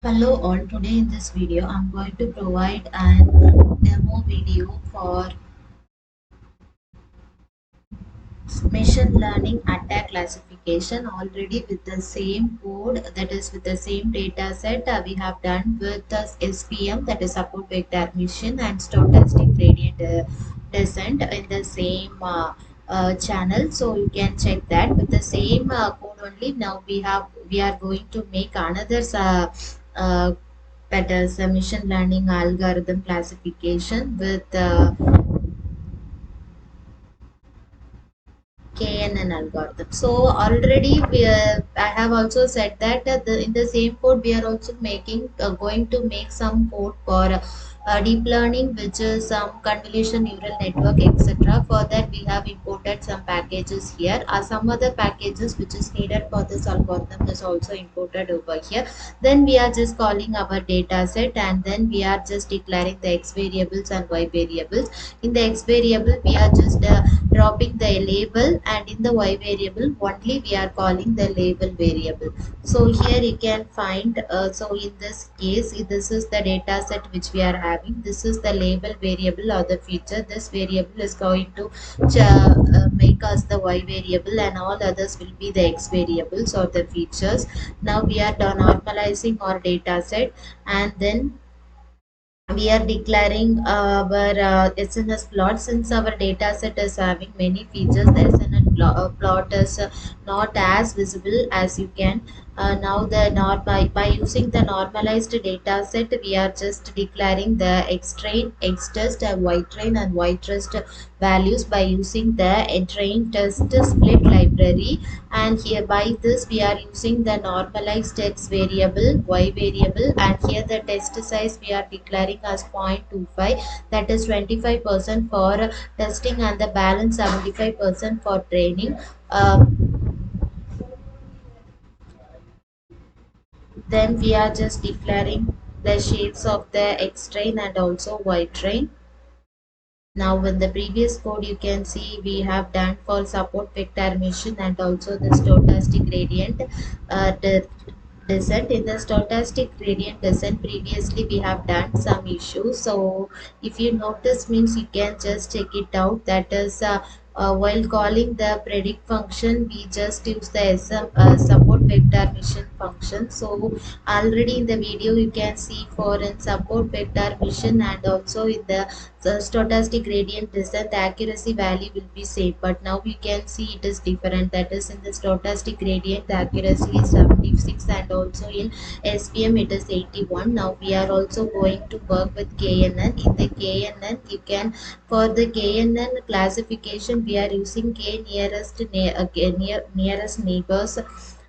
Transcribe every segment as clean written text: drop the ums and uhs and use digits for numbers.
Hello all, today in this video I'm going to provide an demo video for machine learning attack classification already with the same code, that is with the same data set we have done with the SVM, that is support vector mission, and stochastic gradient descent in the same channel. So you can check that with the same code only. Now we are going to make another uh, that is a machine learning algorithm classification with KNN algorithm. So already I have also said that in the same code we are also going to make some code for deep learning, which is some convolution neural network, etc. For that we have imported some packages here. Some other packages which is needed for this algorithm is also imported over here. Then we are just calling our data set, and then we are just declaring the x variables and y variables. In the x variable we are just dropping the label, and in the y variable only we are calling the label variable. So here you can find so in this case this is the data set which we are having. This is the label variable or the feature. This variable is going to make us the y variable, and all others will be the x variables or the features. Now we are normalizing our data set, and then we are declaring our SNS plot. Since our data set is having many features, the plot is not as visible as you can. Now by using the normalized data set, we are just declaring the x train, x test, y train, and y test values by using the train test split library. And here by this we are using the normalized x variable, y variable, and here the test size we are declaring as 0.25, that is 25% for testing and the balance 75% for training. Then we are just declaring the shapes of the x train and also y train. Now in the previous code you can see we have done for support vector mission and also the stochastic gradient descent. In the stochastic gradient descent previously we have done some issues. So if you notice means you can just check it out. That is while calling the predict function we just use the support vector mission function. So already in the video you can see for in support vector mission and also in the stochastic gradient descent the accuracy value will be same, but now we can see it is different. That is in the stochastic gradient the accuracy is 76, and also in SVM it is 81. Now we are also going to work with KNN. In the KNN you can, for the KNN classification we are using nearest neighbors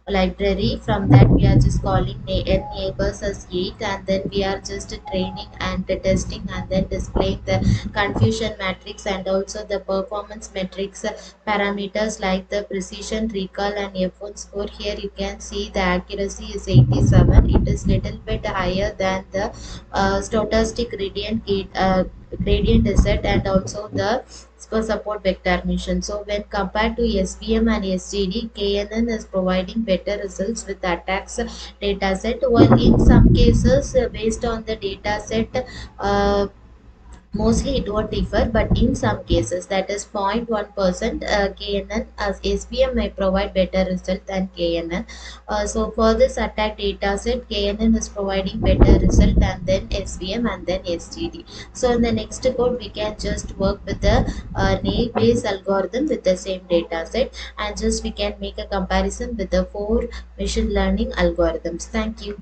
library. From that we are just calling n neighbors as 8, and then we are just training and testing and then displaying the confusion matrix and also the performance metrics parameters like the precision, recall, and F1 score. Here you can see the accuracy is 87. It is little bit higher than the stochastic gradient descent and also the support vector mission. So when compared to SVM and SGD, KNN is providing better results with attacks dataset. While in some cases, based on the dataset, mostly it won't differ, but in some cases, that is 0.1%, KNN as SVM may provide better result than KNN. So for this attack data set, KNN is providing better result and then SVM and then SGD. So in the next code, we can just work with the naive Bayes algorithm with the same data set, and just we can make a comparison with the four machine learning algorithms. Thank you.